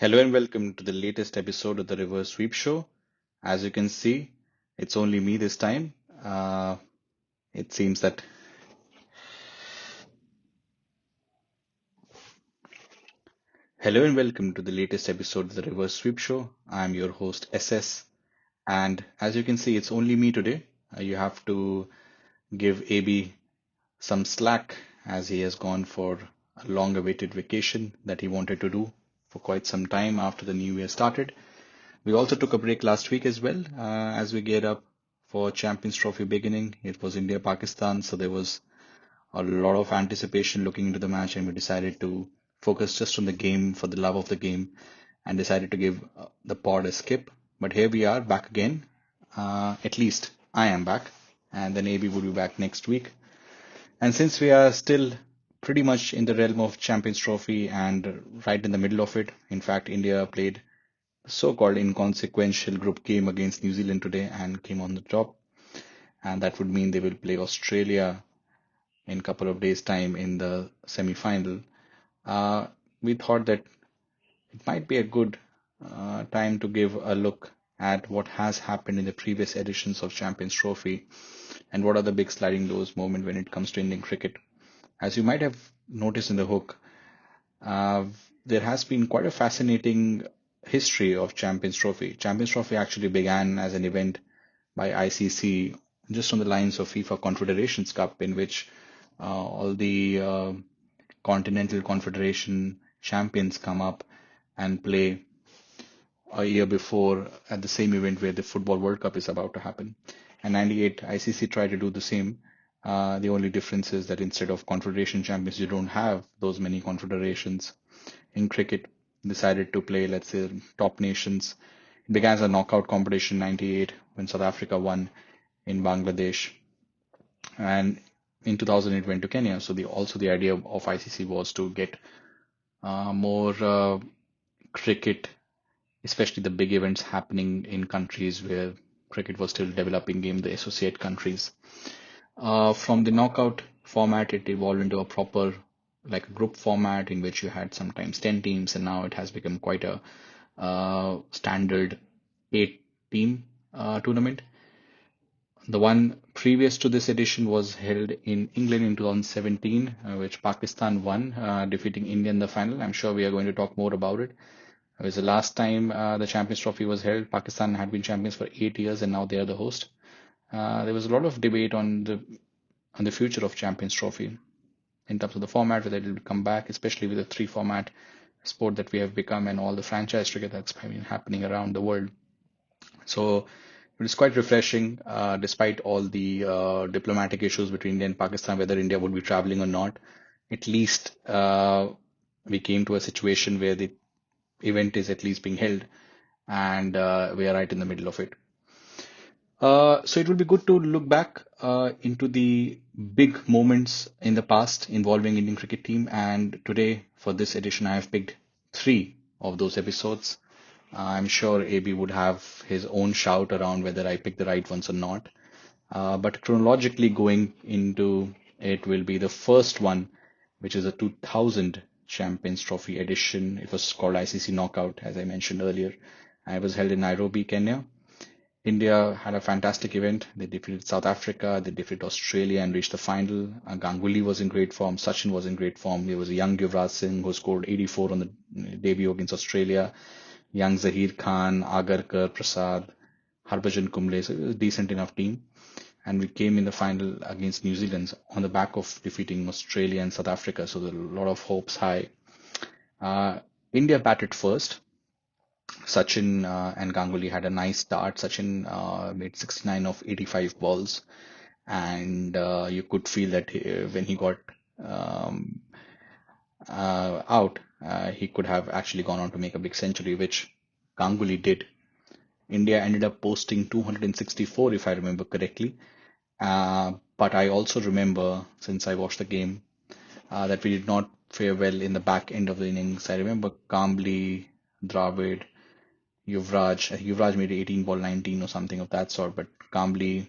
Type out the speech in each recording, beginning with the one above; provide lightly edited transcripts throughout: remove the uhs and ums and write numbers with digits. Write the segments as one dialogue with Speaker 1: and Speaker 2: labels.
Speaker 1: Hello and welcome to the latest episode of the Reverse Sweep Show. As you can see, it's only me this time. It seems that. Hello and welcome to the latest episode of the Reverse Sweep Show. I'm your host SS, and as you can see, it's only me today. You have to give AB some slack as he has gone for a long-awaited vacation that he wanted to do for quite some time after the new year started. We also took a break last week as well, as we geared up for Champions Trophy beginning. It was India Pakistan, so there was a lot of anticipation looking into the match, and we decided to focus just on the game for the love of the game and decided to give the pod a skip. But here we are back again. At least I am back, and then AB will be back next week. And since we are still pretty much in the realm of Champions Trophy and right in the middle of it, in fact, India played so-called inconsequential group game against New Zealand today and came on the top. And that would mean they will play Australia in a couple of days' time in the semi-final. We thought that it might be a good time to give a look at what has happened in the previous editions of Champions Trophy and what are the big sliding doors moment when it comes to Indian cricket. As you might have noticed in the hook, uh, there has been quite a fascinating history of Champions Trophy. Champions Trophy actually began as an event by ICC just on the lines of FIFA Confederations Cup, in which all the Continental Confederation champions come up and play a year before at the same event where the Football World Cup is about to happen. And 98 ICC tried to do the same. The only difference is that instead of Confederation champions, you don't have those many confederations. In cricket, decided to play, let's say, top nations. It began as a knockout competition in 98 when South Africa won in Bangladesh. And in 2000, it went to Kenya. So the idea of ICC was to get more cricket, especially the big events happening in countries where cricket was still developing game, the associate countries. From the knockout format, it evolved into a proper like a group format in which you had sometimes 10 teams, and now it has become quite a standard 8 team tournament. The one previous to this edition was held in England in 2017, which Pakistan won, defeating India in the final. I'm sure we are going to talk more about it. It was the last time the Champions Trophy was held. Pakistan had been champions for 8 years, and now they are the host. There was a lot of debate on the future of Champions Trophy in terms of the format, whether it will come back, especially with the three format sport that we have become and all the franchise cricket that's been happening around the world. So it is quite refreshing, despite all the diplomatic issues between India and Pakistan, whether India would be traveling or not. At least we came to a situation where the event is at least being held, and we are right in the middle of it. So it would be good to look back into the big moments in the past involving Indian cricket team. And today, for this edition, I have picked three of those episodes. I'm sure AB would have his own shout around whether I picked the right ones or not. But chronologically going into it will be the first one, which is a 2000 Champions Trophy edition. It was called ICC Knockout, as I mentioned earlier. And it was held in Nairobi, Kenya. India had a fantastic event. They defeated South Africa, they defeated Australia and reached the final. Ganguly was in great form, Sachin was in great form. There was a young Yuvraj Singh who scored 84 on the debut against Australia. Young Zahir Khan, Agarkar, Prasad, Harbhajan Kumble. So it was a decent enough team. And we came in the final against New Zealand on the back of defeating Australia and South Africa. So there were a lot of hopes high. Uh, India batted first. Sachin and Ganguly had a nice start. Sachin made 69 of 85 balls, and you could feel that when he got um, out, he could have actually gone on to make a big century, which Ganguly did. India ended up posting 264, if I remember correctly. But I also remember, since I watched the game, that we did not fare well in the back end of the innings. I remember Kambli, Dravid, Yuvraj made 18 ball 19 or something of that sort, but Kambli,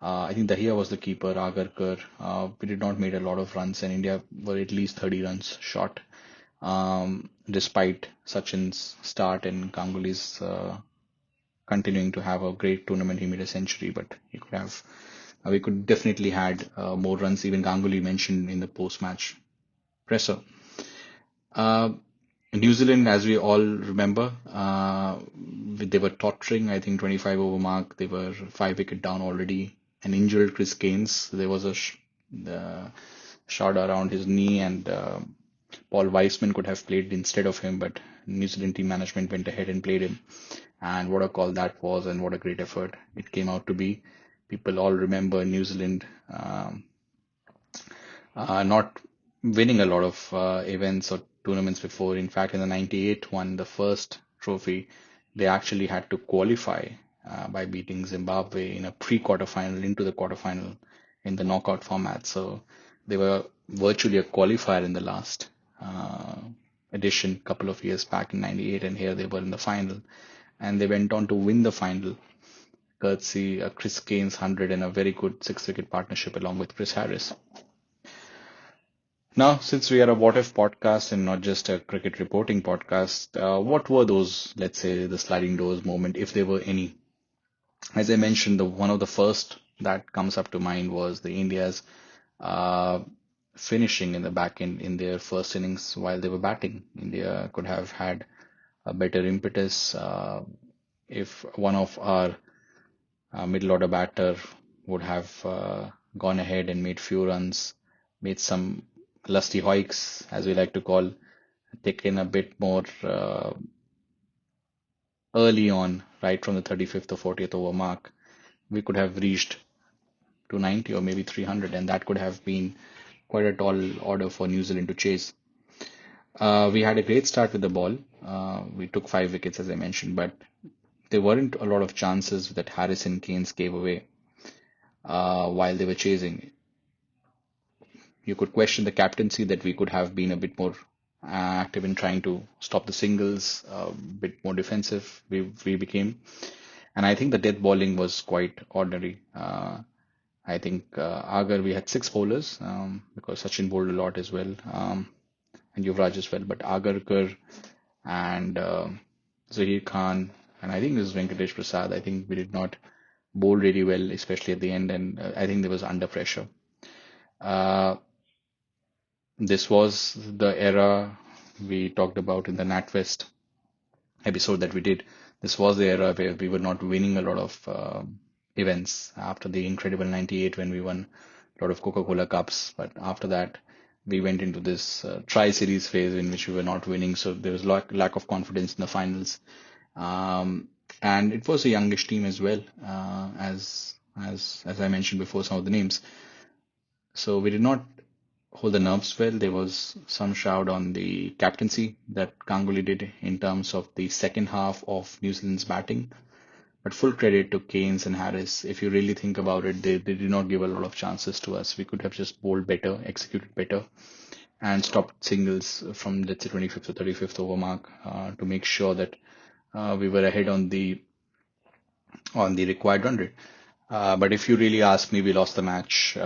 Speaker 1: I think Dahiya was the keeper, Agarkar. We did not make a lot of runs, and India were at least 30 runs short. despite Sachin's start and Ganguly's continuing to have a great tournament. He made a century, but we could definitely had more runs. Even Ganguly mentioned in the post-match presser. Uh, New Zealand, as we all remember, they were tottering. I think 25 over mark. They were 5 wicket down already. An injured Chris Gaines. There was a shot around his knee, and Paul Weissman could have played instead of him, but New Zealand team management went ahead and played him. And what a call that was, and what a great effort it came out to be. People all remember New Zealand not winning a lot of events or tournaments before. In fact, in the 98 one, the first trophy, they actually had to qualify by beating Zimbabwe in a pre-quarterfinal into the quarterfinal in the knockout format. So they were virtually a qualifier in the last uh, edition, couple of years back in 98, and here they were in the final. And they went on to win the final, courtesy Chris Gaines 100 and a very good 6 wicket partnership along with Chris Harris. Now, since we are a what if podcast and not just a cricket reporting podcast, what were those, let's say, the sliding doors moment, if there were any? As I mentioned, the one of the first that comes up to mind was the India's uh, finishing in the back end in their first innings while they were batting. India could have had a better impetus if one of our middle order batter would have gone ahead and made few runs, made some lusty hoiks, as we like to call, taken a bit more early on, right from the 35th or 40th over mark, we could have reached 290 or maybe 300, and that could have been quite a tall order for New Zealand to chase. We had a great start with the ball. We took 5 wickets, as I mentioned, but there weren't a lot of chances that Harris and Keynes gave away while they were chasing. You could question the captaincy that we could have been a bit more active in trying to stop the singles, a bit more defensive we became. And I think the death bowling was quite ordinary. I think Agar, we had 6 bowlers because Sachin bowled a lot as well, and Yuvraj as well. But Agarkar and Zahir Khan, and I think this is Venkatesh Prasad. I think we did not bowl really well, especially at the end, and I think there was under pressure. Uh, this was the era we talked about in the NatWest episode that we did. This was the era where we were not winning a lot of events after the incredible 98 when we won a lot of Coca-Cola Cups. But after that, we went into this tri-series phase in which we were not winning. So there was lack of confidence in the finals. And it was a youngish team as well, as I mentioned before, some of the names. So we did not hold the nerves well. There was some shout on the captaincy that Ganguly did in terms of the second half of New Zealand's batting. But full credit to Keynes and Harris. If you really think about it, they did not give a lot of chances to us. We could have just bowled better, executed better, and stopped singles from, let's say, 25th or 35th over mark to make sure that we were ahead on the required run rate. But if you really ask me, we lost the match.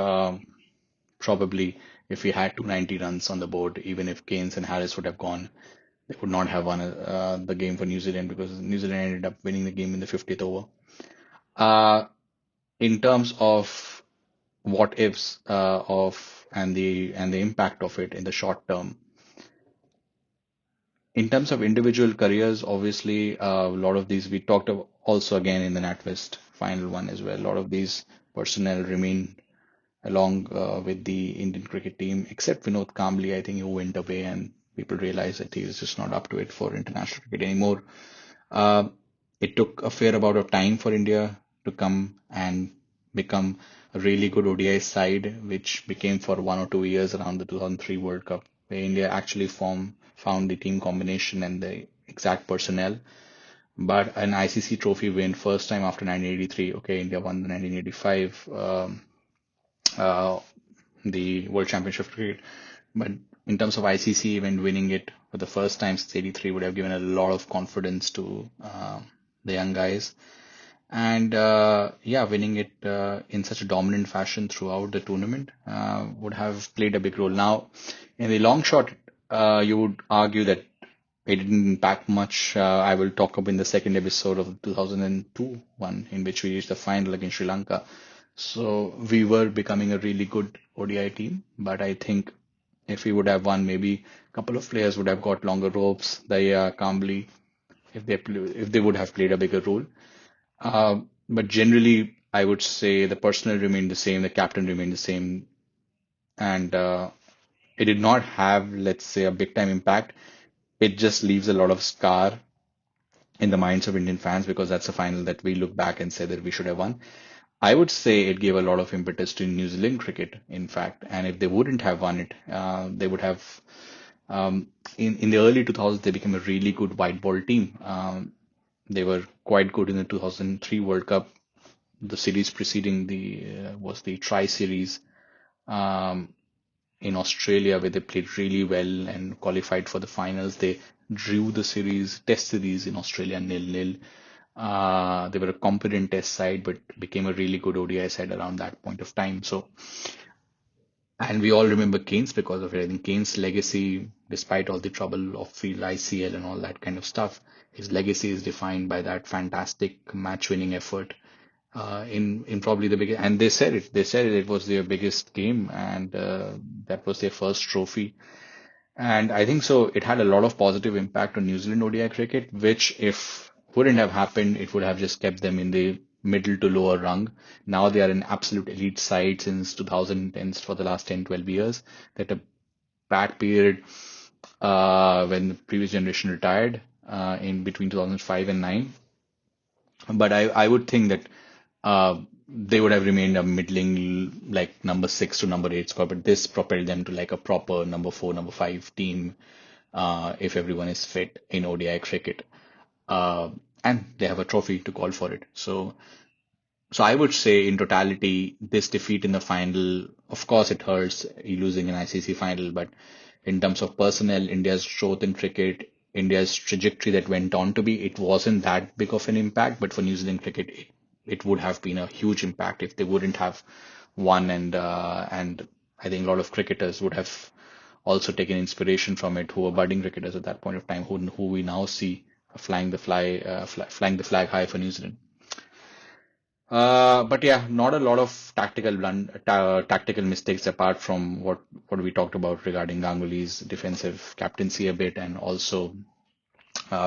Speaker 1: Probably if we had 290 runs on the board, even if Keynes and Harris would have gone, they would not have won the game for New Zealand because New Zealand ended up winning the game in the 50th over. In terms of what ifs of and the impact of it in the short term, in terms of individual careers, obviously a lot of these we talked about also again in the NatWest final one as well. A lot of these personnel remain along with the Indian cricket team, except Vinod Kambli, I think, who went away and people realized that he was just not up to it for international cricket anymore. Uh, it took a fair amount of time for India to come and become a really good ODI side, which became for 1 or 2 years around the 2003 World Cup, where India actually found the team combination and the exact personnel. But an ICC trophy win, first time after 1983. Okay, India won the 1985 uh, the World Championship of Cricket. But in terms of ICC event, winning it for the first time since '83 would have given a lot of confidence to the young guys. And yeah, winning it in such a dominant fashion throughout the tournament would have played a big role. Now, in the long shot, you would argue that it didn't impact much. I will talk about in the second episode of the 2002 one, in which we reached the final against Sri Lanka. So we were becoming a really good ODI team, but I think if we would have won, maybe a couple of players would have got longer ropes. Daya, Kambli, if they would have played a bigger role. But generally, I would say the personnel remained the same, the captain remained the same, and it did not have, let's say, a big time impact. It just leaves a lot of scar in the minds of Indian fans because that's a final that we look back and say that we should have won. I would say it gave a lot of impetus to New Zealand cricket, in fact, and if they wouldn't have won it, they would have. In the early 2000s, they became a really good white ball team. They were quite good in the 2003 World Cup. The series preceding the was the Tri Series um, in Australia, where they played really well and qualified for the finals. They drew the series, Test series in Australia 0-0. They were a competent Test side, but became a really good ODI side around that point of time. So, and we all remember Keynes because of it. I think Keynes' legacy, despite all the trouble of field ICL and all that kind of stuff, his legacy is defined by that fantastic match-winning effort in probably the biggest. And they said it. They said it was their biggest game, and that was their first trophy. And I think so. It had a lot of positive impact on New Zealand ODI cricket, which if wouldn't have happened, it would have just kept them in the middle to lower rung. Now they are an absolute elite side since 2010 for the last 10, 12 years. That a bad period when the previous generation retired in between 2005 and 9. But I would think that they would have remained a middling like number 6 to number 8 squad, but this propelled them to like a proper number 4, number 5 team if everyone is fit in ODI cricket. Uh, and they have a trophy to call for it. So I would say in totality, this defeat in the final, of course, it hurts losing an ICC final, but in terms of personnel, India's growth in cricket, India's trajectory that went on to be, it wasn't that big of an impact. But for New Zealand cricket, it would have been a huge impact if they wouldn't have won, and I think a lot of cricketers would have also taken inspiration from it, who were budding cricketers at that point of time, who we now see flying the flag high for New Zealand. But yeah, not a lot of tactical mistakes apart from what we talked about regarding Ganguly's defensive captaincy a bit, and also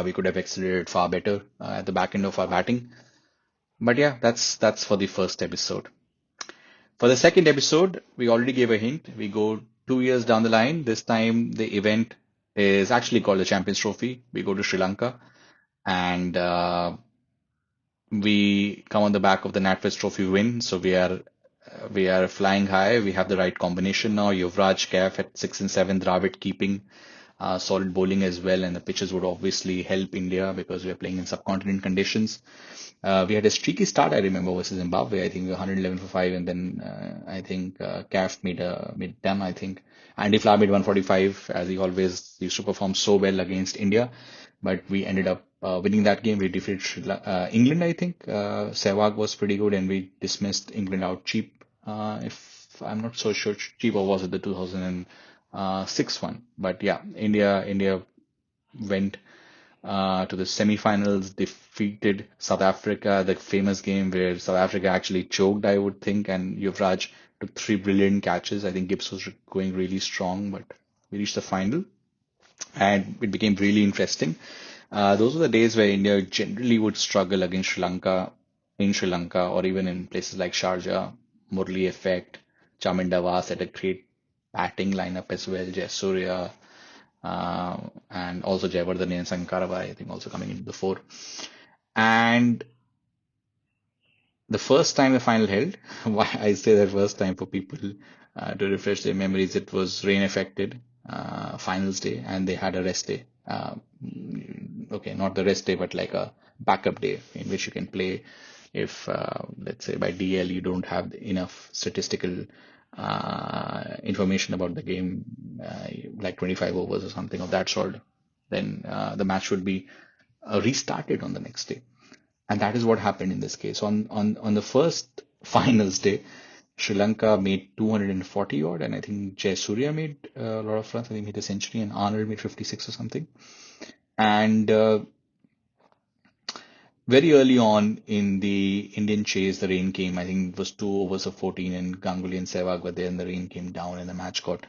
Speaker 1: we could have accelerated far better at the back end of our batting. But yeah, that's for the first episode. For the second episode, we already gave a hint. We go 2 years down the line. This time, the event is actually called the Champions Trophy. We go to Sri Lanka, and we come on the back of the NatWest Trophy win, so we are flying high. We have the right combination now. Yuvraj, Kaif at 6 and 7, Dravid keeping solid bowling as well, and the pitches would obviously help India because we are playing in subcontinent conditions. We had a streaky start, I remember, versus Zimbabwe. I think we were 111 for 5, and then I think Kaif made them, I think. Andy Flower made 145, as he always used to perform so well against India. But we ended up winning that game. We defeated England, I think. Sehwag was pretty good, and we dismissed England out cheap. If I'm not so sure, cheap or was it the 2006 one? But yeah, India went to the semi-finals, defeated South Africa, the famous game where South Africa actually choked, I would think, and Yuvraj took 3 brilliant catches. I think Gibbs was going really strong, but we reached the final, and it became really interesting. Those were the days where India generally would struggle against Sri Lanka, in Sri Lanka, or even in places like Sharjah, Murli effect, Chaminda Vaas had a great batting lineup as well, Jayasurya, and also Jayawardene and Sankarabai, I think, also coming into the fore. And the first time the final held, why I say that first time for people to refresh their memories, it was rain affected finals day, and they had a rest day. Okay, not the rest day, but like a backup day in which you can play if, let's say, by DL you don't have enough statistical information about the game, like 25 overs or something of that sort, then the match would be restarted on the next day. And that is what happened in this case. On the first finals day, Sri Lanka made 240 odd, and I think Jayasuriya made a lot of runs. I think he hit a century, and Arnold made 56 or something. And very early on in the Indian chase, the rain came. I think it was 2 overs of 14, and Ganguly and Sehwag were there, and the rain came down, and the match got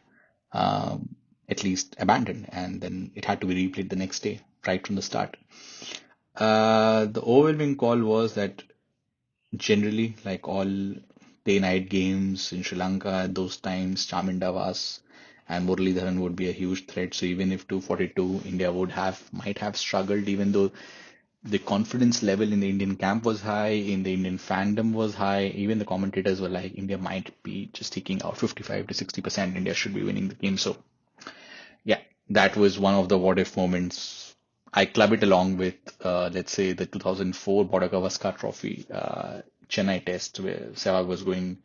Speaker 1: at least abandoned, and then it had to be replayed the next day, right from the start. The overwhelming call was that generally, like all day-night games in Sri Lanka at those times, Chaminda Vas and Muralidharan would be a huge threat. So even if 242, India might have struggled, even though the confidence level in the Indian camp was high, in the Indian fandom was high. Even the commentators were like, India might be just taking out 55 to 60%. India should be winning the game. So yeah, that was one of the what if moments. I club it along with, let's say, the 2004 Border Gavaskar Trophy Chennai Test, where Sehwag was going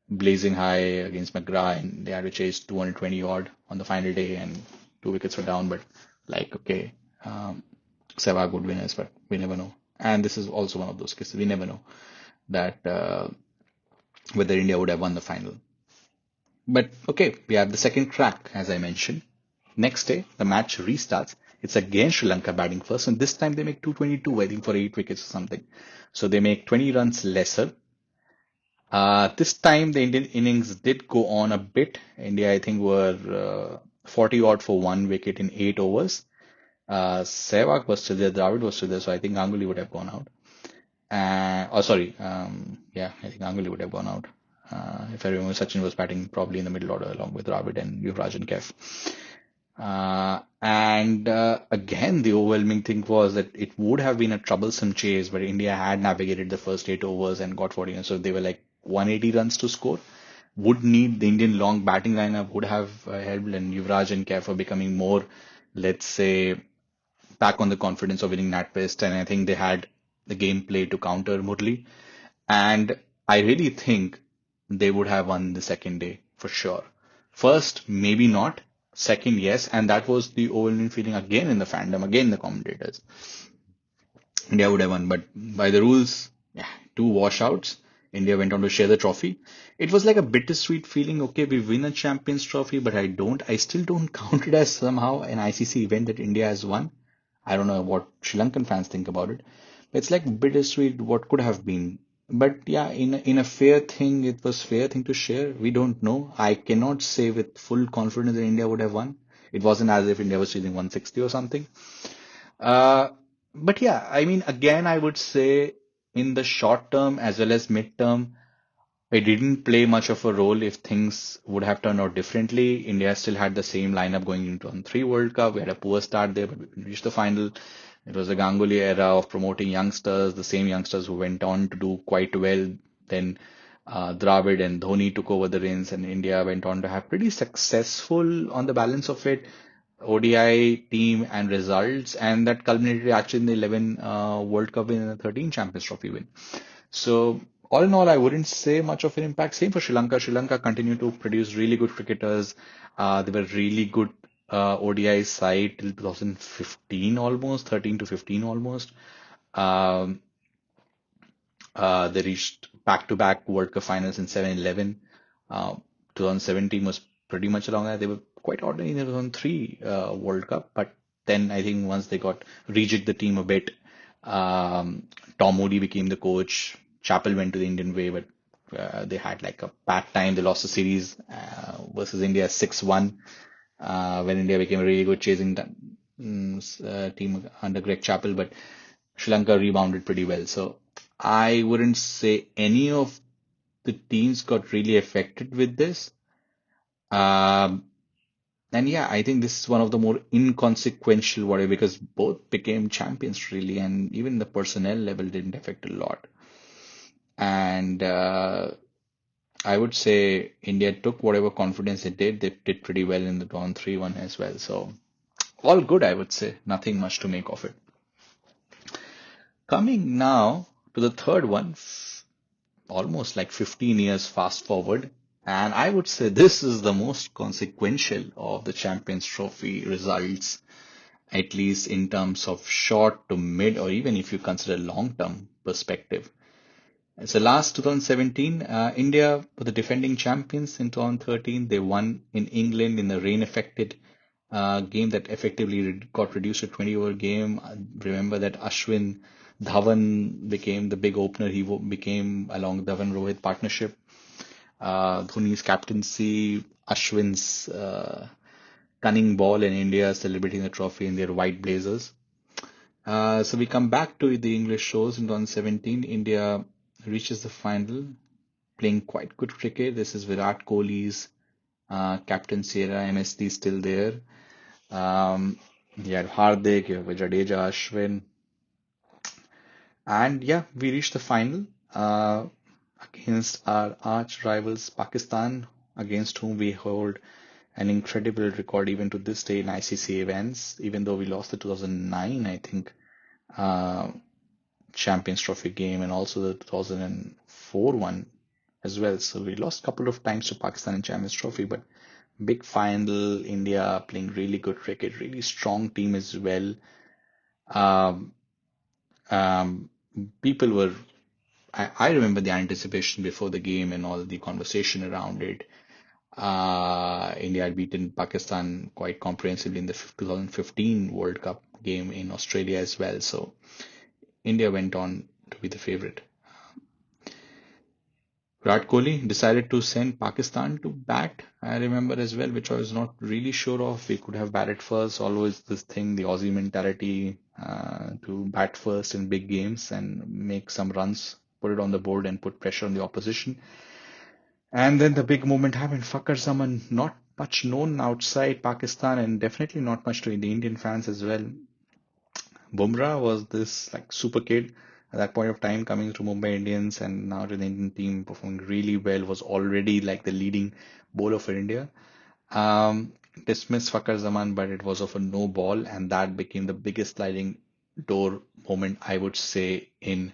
Speaker 1: blazing high against McGrath, and they had to chase 220 odd on the final day, and 2 wickets were down. But like, okay, Sehwag would win us, but we never know. And this is also one of those cases. We never know that whether India would have won the final. But okay, we have the second crack, as I mentioned. Next day, the match restarts. It's again Sri Lanka batting first, and this time they make 222, I think, for 8 wickets or something. So they make 20 runs lesser. This time the Indian innings did go on a bit. India, I think, were 40 odd for 1 wicket in 8 overs. Sehwag was still there, Dravid was still there, so I think Ganguly would have gone out. Yeah, I think Ganguly would have gone out. If I remember, Sachin was batting probably in the middle order along with Dravid and Yuvraj and Kef. Again, the overwhelming thing was that it would have been a troublesome chase, but India had navigated the first 8 overs and got 40. So they were like 180 runs to score. Would need the Indian long batting lineup would have helped, and Yuvraj and Kef were becoming more, let's say, back on the confidence of winning NatWest, and I think they had the gameplay to counter Murli. And I really think they would have won the second day for sure. First, maybe not. Second, yes. And that was the overwhelming feeling again in the fandom, again the commentators. India would have won. But by the rules, yeah, 2 washouts. India went on to share the trophy. It was like a bittersweet feeling. Okay, we win a Champions Trophy, but I still don't count it as somehow an ICC event that India has won. I don't know what Sri Lankan fans think about it. It's like bittersweet what could have been. But yeah, in a fair thing, it was fair thing to share. We don't know. I cannot say with full confidence that India would have won. It wasn't as if India was chasing 160 or something. Uh, but yeah, I mean, again, I would say in the short term as well as mid term, it didn't play much of a role if things would have turned out differently. India still had the same lineup going into on 3 World Cup. We had a poor start there, but we reached the final. It was the Ganguly era of promoting youngsters, the same youngsters who went on to do quite well. Then Dravid and Dhoni took over the reins, and India went on to have pretty successful on the balance of it ODI team and results, and that culminated actually in the 11 World Cup win and the 13 Champions Trophy win. So all in all, I wouldn't say much of an impact. Same for Sri Lanka. Sri Lanka continued to produce really good cricketers. They were really good ODI side till 2015 almost, 13 to 15 almost. Um, they reached back-to-back World Cup finals in 7-11. 2017 was pretty much along that. They were quite ordinary in the 2003 World Cup, but then I think once they got rejig the team a bit, Tom Moody became the coach. Chappell went to the Indian way, but they had like a bad time. They lost the series versus India 6-1 when India became a really good chasing team under Greg Chappell, but Sri Lanka rebounded pretty well. So I wouldn't say any of the teams got really affected with this. Um, and yeah, I think this is one of the more inconsequential whatever because both became champions really, and even the personnel level didn't affect a lot. And I would say India took whatever confidence they did. They did pretty well in the round 3-1 as well. So all good, I would say. Nothing much to make of it. Coming now to the third one, almost like 15 years fast forward. And I would say this is the most consequential of the Champions Trophy results, at least in terms of short to mid, or even if you consider long term perspective. So last 2017, India were the defending champions in 2013. They won in England in a rain-affected game that effectively got reduced to 20-over game. Remember that Ashwin Dhawan became the big opener. He became along with Dhawan Rohit partnership. Dhoni's captaincy, Ashwin's cunning ball, in India celebrating the trophy in their white blazers. So we come back to the English shows in 2017. India reaches the final, playing quite good cricket. This is Virat Kohli's captaincy era. MSD still there. You had Hardik, you have Jadeja, Ashwin, and yeah, we reached the final uh, against our arch rivals Pakistan, against whom we hold an incredible record even to this day in ICC events. Even though we lost the 2009, I think, uh, Champions Trophy game and also the 2004 one as well. So we lost a couple of times to Pakistan in Champions Trophy, but big final, India playing really good cricket, really strong team as well. Um, um, People were, I remember the anticipation before the game and all the conversation around it. India had beaten Pakistan quite comprehensively in the 2015 World Cup game in Australia as well. So India went on to be the favorite. Virat Kohli decided to send Pakistan to bat. I remember as well, which I was not really sure of. We could have batted first. Always this thing, the Aussie mentality, to bat first in big games and make some runs, put it on the board and put pressure on the opposition. And then the big moment happened. Fakhar Zaman, not much known outside Pakistan and definitely not much to the Indian fans as well. Bumrah was this like super kid at that point of time coming to Mumbai Indians and now to the Indian team performing really well, was already like the leading bowler for India. Um, Dismissed Fakhar Zaman, but it was of a no ball, and that became the biggest sliding door moment, I would say, in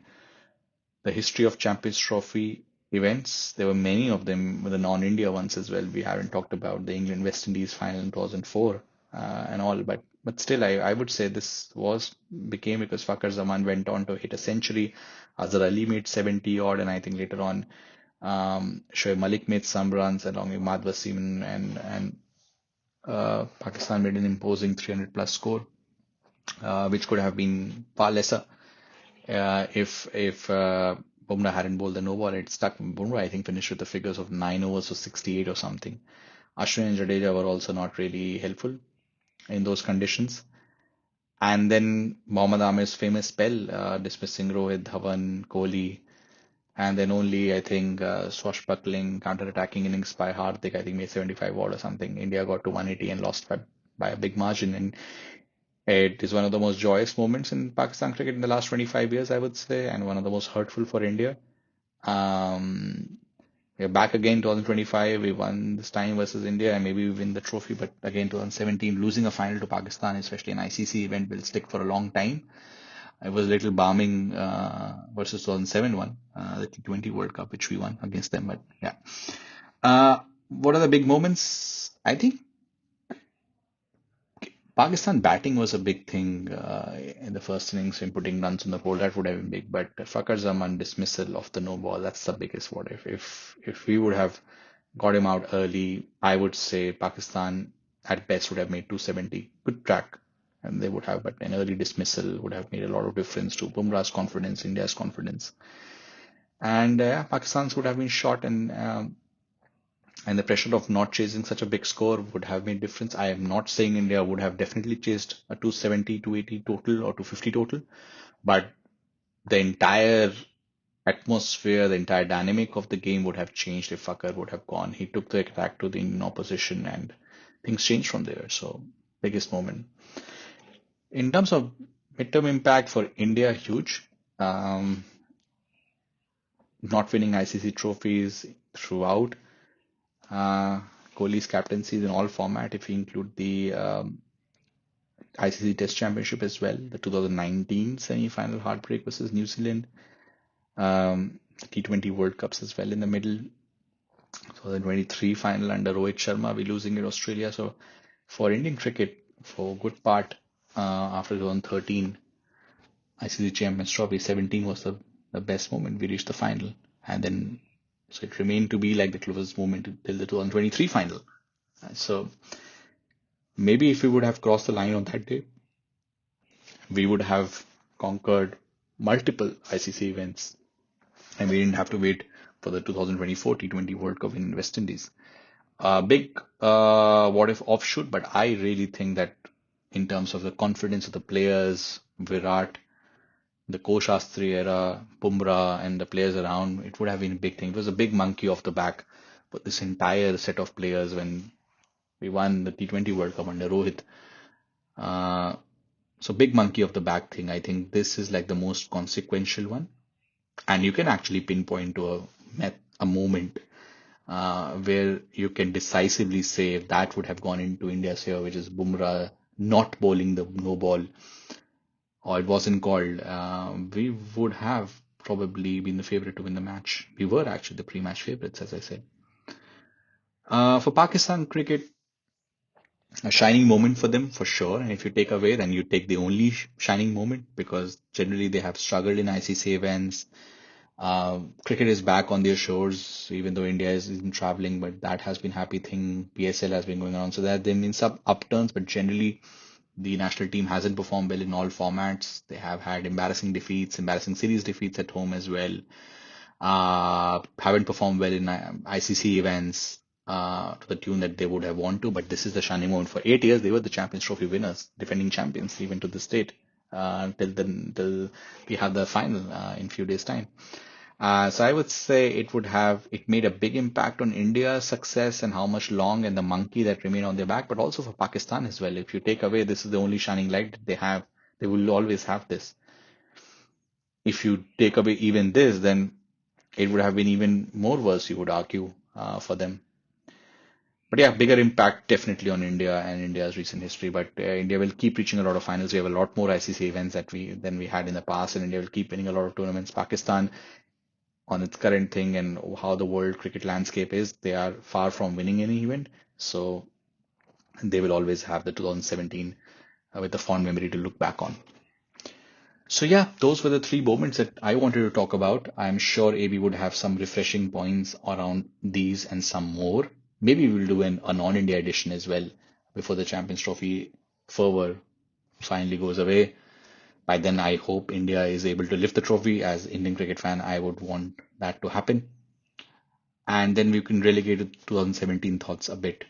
Speaker 1: the history of Champions Trophy events. There were many of them, the non-India ones as well. We haven't talked about the England West Indies final in 2004 and all, but still, I would say this was became because Fakhar Zaman went on to hit a century. Azhar Ali made 70 odd, and I think later on, Shoaib Malik made some runs along with Madhva Seaman, and Pakistan made an imposing 300 plus score, which could have been far lesser if Bumrah hadn't bowled the no ball. It stuck. Bumrah, I think, finished with the figures of 9 overs for 68 or something. Ashwin and Jadeja were also not really helpful in those conditions. And then Mohammad Amir's famous spell, dismissing Rohit, Dhawan, Kohli, and then only, I think, swashbuckling, counter-attacking innings by Hardik, I think, made 75 odd or something. India got to 180 and lost by a big margin. And it is one of the most joyous moments in Pakistan cricket in the last 25 years, I would say, and one of the most hurtful for India. Um, we're back again 2025. We won this time versus India, and maybe we win the trophy. But again, 2017, losing a final to Pakistan, especially an ICC event, will stick for a long time. It was a little balming versus 2007 one, the T20 World Cup, which we won against them. But yeah, what are the big moments? I think Pakistan batting was a big thing in the first innings in putting runs on the board. That would have been big. But Fakhar Zaman dismissal of the no ball, that's the biggest what if. If we would have got him out early, I would say Pakistan at best would have made 270. Good track. And they would have, but an early dismissal would have made a lot of difference to Bumrah's confidence, India's confidence. And Pakistan's would have been shot, and the pressure of not chasing such a big score would have made difference. I am not saying India would have definitely chased a 270, 280 total or 250 total, but the entire atmosphere, the entire dynamic of the game would have changed if Fakhar would have gone. He took the attack to the Indian opposition and things changed from there. So, biggest moment. In terms of midterm impact for India, huge. Um, Not winning ICC trophies throughout. Uh, Kohli's captaincy in all format, if you include the ICC Test Championship as well, the 2019 semi-final heartbreak versus New Zealand, T20 World Cups as well in the middle, 2023 final under Rohit Sharma, we losing in Australia. So for Indian cricket, for good part after 2013 ICC Champions Trophy, 17 was the the best moment. We reached the final, and then so it remained to be like the closest moment till the 2023 final. So maybe if we would have crossed the line on that day, we would have conquered multiple ICC events, and we didn't have to wait for the 2024 T20 World Cup in West Indies. Big what if offshoot, but I really think that in terms of the confidence of the players, Virat, the Ko Shastri era, Bumrah, and the players around, it would have been a big thing. It was a big monkey off the back for this entire set of players when we won the T20 World Cup under Rohit. Uh, so big monkey off the back thing. I think this is like the most consequential one, and you can actually pinpoint to a moment where you can decisively say if that would have gone into India's favor, which is Bumrah not bowling the no ball, or it wasn't called, we would have probably been the favorite to win the match. We were actually the pre-match favorites, as I said. For Pakistan cricket, a shining moment for them for sure. And if you take away, then you take the only shining moment because generally they have struggled in ICC events. Cricket is back on their shores, even though India isn't traveling, but that has been happy thing. PSL has been going on, so there have been some upturns, but generally the national team hasn't performed well in all formats. They have had embarrassing defeats, embarrassing series defeats at home as well. Haven't performed well in ICC events to the tune that they would have wanted to, but this is the shining moment. For 8 years, they were the Champions Trophy winners, defending champions, even to this date, till we have the final in few days' time. So I would say it made a big impact on India's success and how much long and the monkey that remain on their back, but also for Pakistan as well. If you take away, this is the only shining light that they have. They will always have this. If you take away even this, then it would have been even more worse, you would argue, for them. But yeah, bigger impact definitely on India and India's recent history. But India will keep reaching a lot of finals. We have a lot more ICC events than we had in the past, and India will keep winning a lot of tournaments. Pakistan, on its current thing and how the world cricket landscape is, they are far from winning any event. So they will always have the 2017 with a fond memory to look back on. So yeah, those were the three moments that I wanted to talk about. I'm sure AB would have some refreshing points around these and some more. Maybe we'll do a non-India edition as well before the Champions Trophy fervor finally goes away. By then, I hope India is able to lift the trophy. As Indian cricket fan, I would want that to happen. And then we can relegate to 2017 thoughts a bit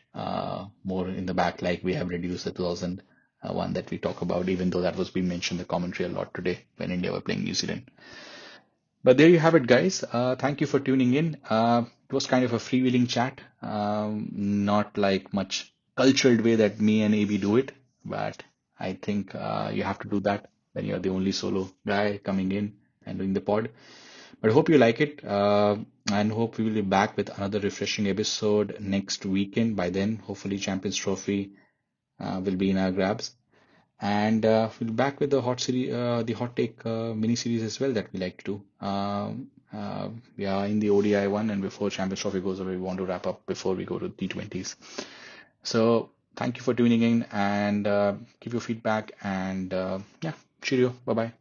Speaker 1: more in the back, like we have reduced the 2001 that we talk about, even though that was being mentioned in the commentary a lot today when India were playing New Zealand. But there you have it, guys. Thank you for tuning in. It was kind of a freewheeling chat, not like much cultured way that me and AB do it, but I think you have to do that when you're the only solo guy coming in and doing the pod. But I hope you like it, and hope we will be back with another refreshing episode next weekend. By then, hopefully, Champions Trophy will be in our grabs. And we'll be back with the the hot take mini series as well that we like to do. We are in the ODI one, and before Champions Trophy goes away, we want to wrap up before we go to T20s. So thank you for tuning in and give your feedback and yeah, cheerio, bye bye.